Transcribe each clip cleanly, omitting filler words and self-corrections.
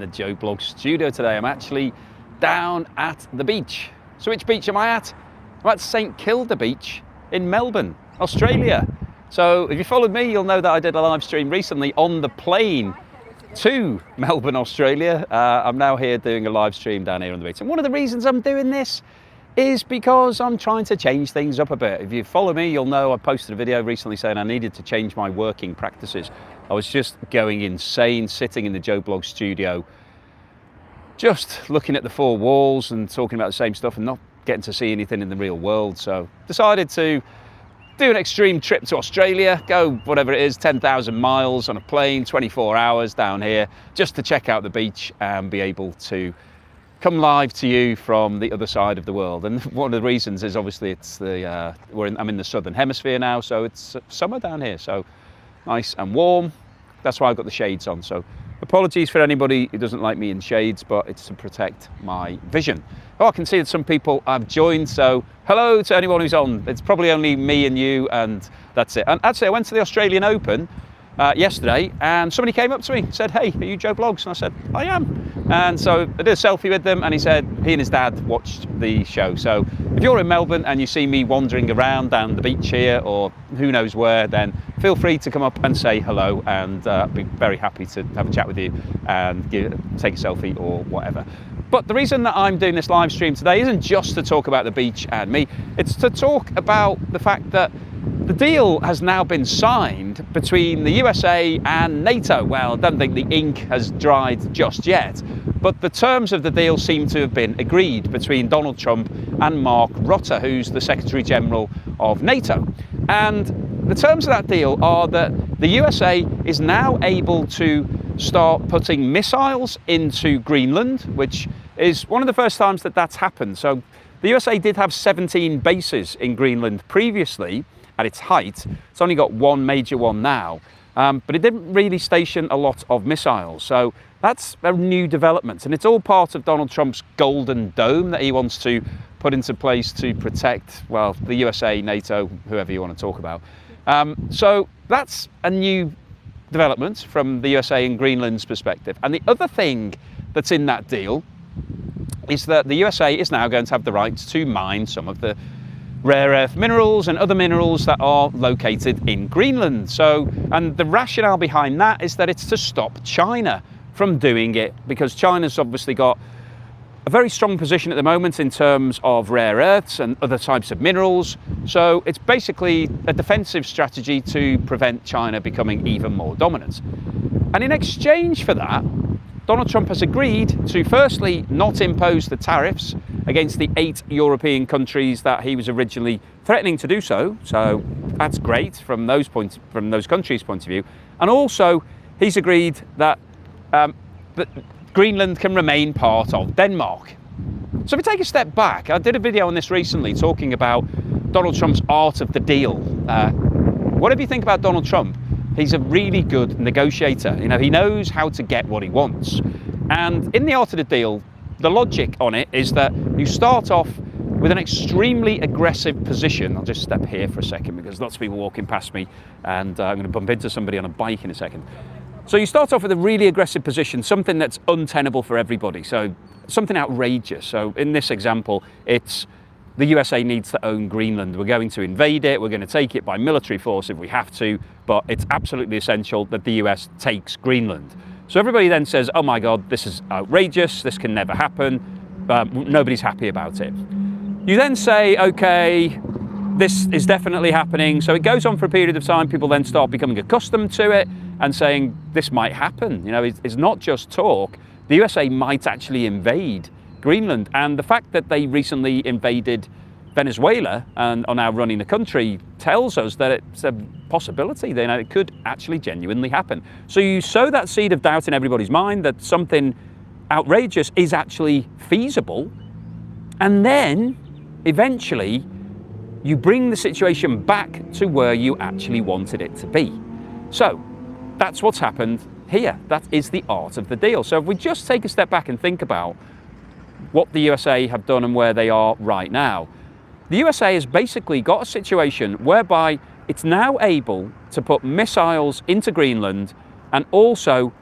the Joe Blog studio today. I'm actually down at the beach. So which beach am I at? I'm at St Kilda Beach in Melbourne, Australia. So if you followed me, you'll know that I did a live stream recently on the plane to Melbourne, Australia. I'm now here doing a live stream down here on the beach. And one of the reasons I'm doing this is because I'm trying to change things up a bit. If you follow me, you'll know I posted a video recently saying I needed to change my working practices. I was just going insane, sitting in the Joe Blog studio, just looking at the four walls and talking about the same stuff and not getting to see anything in the real world. So decided to do an extreme trip to Australia, go whatever it is, 10,000 miles on a plane, 24 hours down here, just to check out the beach and be able to come live to you from the other side of the world. And one of the reasons is obviously it's I'm in the southern hemisphere now, so it's summer down here, so nice and warm. That's why I've got the shades on. So apologies for anybody who doesn't like me in shades, but it's to protect my vision. Oh, I can see that some people have joined, so hello to anyone who's on. It's probably only me and you, and that's it. And actually, I went to the Australian Open yesterday, and somebody came up to me and said, "Hey, are you Joe Blogs?" And I said, "I am." And so I did a selfie with them, and he said he and his dad watched the show. So if you're in Melbourne and you see me wandering around down the beach here, or who knows where, then feel free to come up and say hello, and I'd be very happy to have a chat with you and take a selfie or whatever. But the reason that I'm doing this live stream today isn't just to talk about the beach and me, it's to talk about the fact that the deal has now been signed between the USA and NATO. Well, I don't think the ink has dried just yet, but the terms of the deal seem to have been agreed between Donald Trump and Mark Rutte, who's the Secretary General of NATO. And the terms of that deal are that the USA is now able to start putting missiles into Greenland, which is one of the first times that that's happened. So the USA did have 17 bases in Greenland previously at its height. It's only got one major one now, but it didn't really station a lot of missiles. So that's a new development, and it's all part of Donald Trump's golden dome that he wants to put into place to protect, well, the USA, NATO, whoever you want to talk about. So that's a new development from the USA and Greenland's perspective. And the other thing that's in that deal is that the USA is now going to have the rights to mine some of the rare earth minerals and other minerals that are located in Greenland. So, and the rationale behind that is that it's to stop China from doing it, because China's obviously got a very strong position at the moment in terms of rare earths and other types of minerals. So it's basically a defensive strategy to prevent China becoming even more dominant. And in exchange for that, Donald Trump has agreed to firstly not impose the tariffs against the 8 European countries that he was originally threatening to do so. So that's great from those countries' point of view. And also he's agreed that Greenland can remain part of Denmark. So if we take a step back, I did a video on this recently talking about Donald Trump's art of the deal. Whatever you think about Donald Trump, he's a really good negotiator. You know, he knows how to get what he wants. And in the art of the deal, the logic on it is that you start off with an extremely aggressive position. I'll just step here for a second because lots of people walking past me, and I'm going to bump into somebody on a bike in a second. So you start off with a really aggressive position, something that's untenable for everybody, so something outrageous. So in this example, it's the USA needs to own Greenland. We're going to invade it, we're going to take it by military force if we have to, but it's absolutely essential that the US takes Greenland. So everybody then says, oh my God, this is outrageous, this can never happen, nobody's happy about it. You then say, okay, this is definitely happening. So it goes on for a period of time, people then start becoming accustomed to it and saying, this might happen. You know, it's not just talk. The USA might actually invade Greenland. And the fact that they recently invaded Venezuela and are now running the country tells us that it's a possibility. You know, it could actually genuinely happen. So you sow that seed of doubt in everybody's mind that something outrageous is actually feasible. And then eventually you bring the situation back to where you actually wanted it to be. So that's what's happened here. That is the art of the deal. So if we just take a step back and think about what the USA have done and where they are right now, the USA has basically got a situation whereby it's now able to put missiles into Greenland and also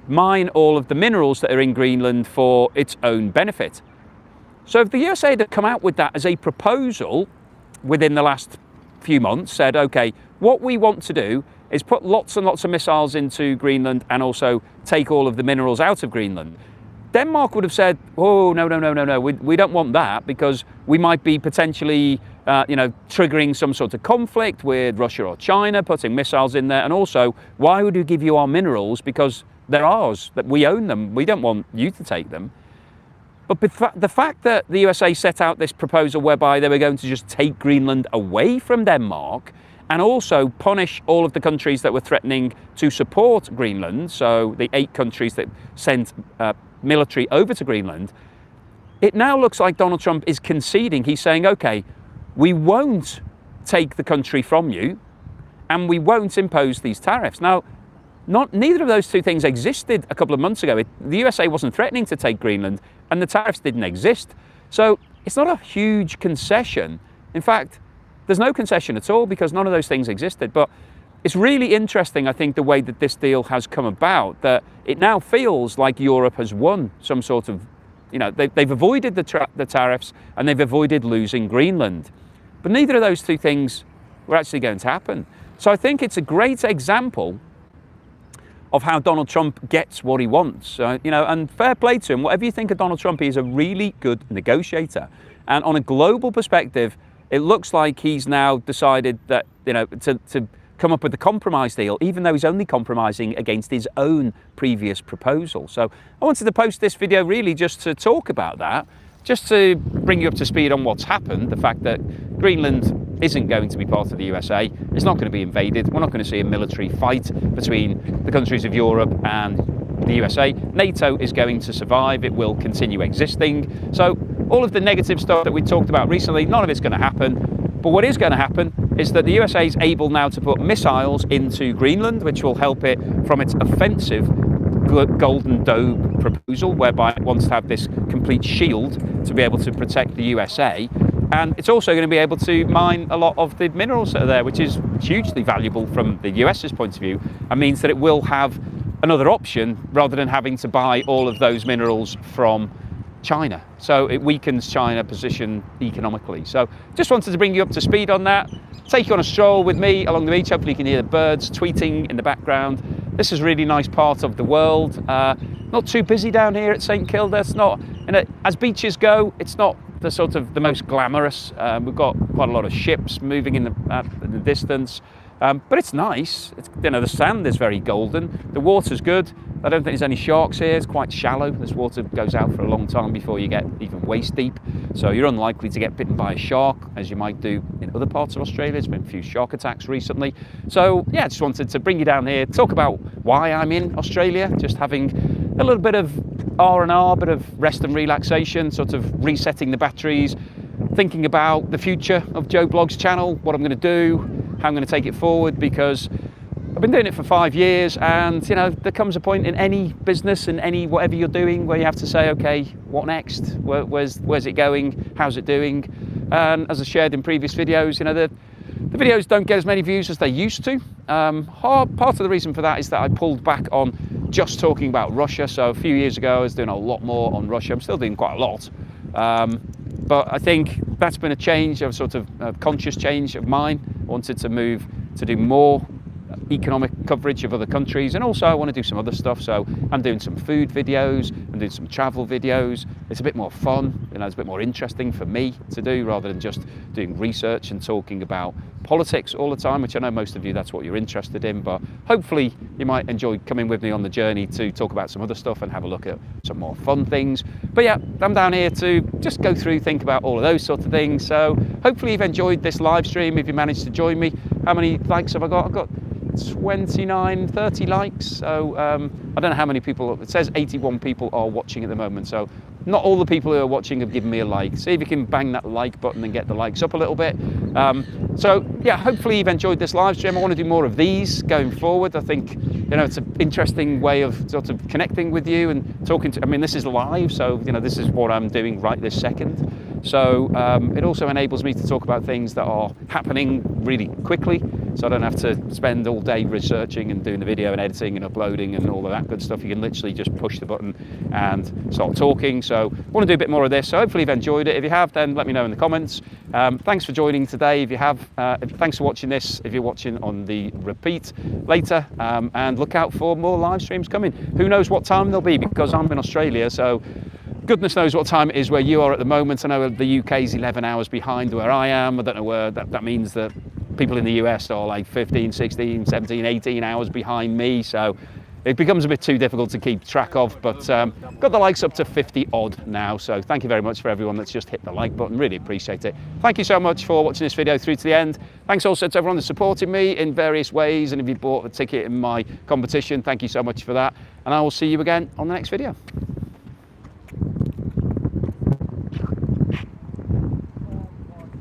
mine all of the minerals that are in Greenland for its own benefit. So if the USA had come out with that as a proposal within the last few months, said, okay, what we want to do is put lots and lots of missiles into Greenland and also take all of the minerals out of Greenland, Denmark would have said, oh, no, we don't want that, because we might be potentially triggering some sort of conflict with Russia or China, putting missiles in there. And also, why would we give you our minerals? Because they're ours, that we own them. We don't want you to take them. But the fact that the USA set out this proposal whereby they were going to just take Greenland away from Denmark and also punish all of the countries that were threatening to support Greenland, so the 8 countries that sent military over to Greenland, it now looks like Donald Trump is conceding. He's saying, okay, we won't take the country from you and we won't impose these tariffs. Now, neither of those two things existed a couple of months ago. The USA wasn't threatening to take Greenland and the tariffs didn't exist. So it's not a huge concession. In fact, there's no concession at all because none of those things existed. But it's really interesting, I think, the way that this deal has come about, that it now feels like Europe has won some sort of, they've avoided the tariffs and they've avoided losing Greenland. But neither of those two things were actually going to happen. So I think it's a great example of how Donald Trump gets what he wants. And fair play to him. Whatever you think of Donald Trump, he's a really good negotiator. And on a global perspective, it looks like he's now decided that, to come up with a compromise deal, even though he's only compromising against his own previous proposal. So I wanted to post this video really just to talk about that, just to bring you up to speed on what's happened, the fact that Greenland isn't going to be part of the USA, it's not going to be invaded, we're not going to see a military fight between the countries of Europe and the USA. NATO is going to survive, it will continue existing. So all of the negative stuff that we talked about recently, none of it's going to happen. But what is going to happen is that the USA is able now to put missiles into Greenland, which will help it from its offensive Golden Dome proposal, whereby it wants to have this complete shield to be able to protect the USA. And it's also going to be able to mine a lot of the minerals that are there, which is hugely valuable from the US's point of view, and means that it will have another option rather than having to buy all of those minerals from China. So it weakens China's position economically. So just wanted to bring you up to speed on that, take you on a stroll with me along the beach. Hopefully you can hear the birds tweeting in the background. This is a really nice part of the world. Not too busy down here at St Kilda. It's not, as beaches go, it's not the sort of the most glamorous. We've got quite a lot of ships moving in the distance. But it's nice. The sand is very golden. The water's good. I don't think there's any sharks here. It's quite shallow. This water goes out for a long time before you get even waist deep. So you're unlikely to get bitten by a shark, as you might do in other parts of Australia. There's been a few shark attacks recently. So yeah, I just wanted to bring you down here, talk about why I'm in Australia, just having a little bit of R&R, bit of rest and relaxation, sort of resetting the batteries, thinking about the future of Joe Blogs channel, what I'm going to do, how I'm going to take it forward, because I've been doing it for 5 years, and there comes a point in any business and any whatever you're doing where you have to say, okay, what next? Where's it going? How's it doing? And as I shared in previous videos, the videos don't get as many views as they used to. Part of the reason for that is that I pulled back on just talking about Russia. So a few years ago I was doing a lot more on Russia. I'm still doing quite a lot. But I think that's been a change, a sort of conscious change of mine. I wanted to move to do more economic coverage of other countries, and also I want to do some other stuff. So I'm doing some food videos, I'm doing some travel videos. It's a bit more fun, it's a bit more interesting for me to do, rather than just doing research and talking about politics all the time, which I know most of you, that's what you're interested in. But hopefully you might enjoy coming with me on the journey to talk about some other stuff and have a look at some more fun things. But yeah, I'm down here to just go through, think about all of those sorts of things. So hopefully you've enjoyed this live stream. If you managed to join me, how many likes have I got? I've got 30 likes. So I don't know how many people, it says 81 people are watching at the moment. So not all the people who are watching have given me a like. See if you can bang that like button and get the likes up a little bit. So yeah, hopefully you've enjoyed this live stream. I want to do more of these going forward. I think it's an interesting way of sort of connecting with you and talking to, this is live, so this is what I'm doing right this second. So it also enables me to talk about things that are happening really quickly, so I don't have to spend all day researching and doing the video and editing and uploading and all of that good stuff. You can literally just push the button and start talking. So I want to do a bit more of this, so hopefully you've enjoyed it. If you have, then let me know in the comments. Thanks for joining today. If you have, thanks for watching this if you're watching on the repeat later, and look out for more live streams coming. Who knows what time they'll be, because I'm in Australia, so goodness knows what time it is where you are at the moment. I know the UK is 11 hours behind where I am. I don't know where that means that people in the US are like 15, 16, 17, 18 hours behind me, so it becomes a bit too difficult to keep track of, but got the likes up to 50 odd now, so thank you very much for everyone that's just hit the like button. Really appreciate it. Thank you so much for watching this video through to the end. Thanks also to everyone that's supported me in various ways, and if you bought a ticket in my competition, thank you so much for that, and I will see you again on the next video.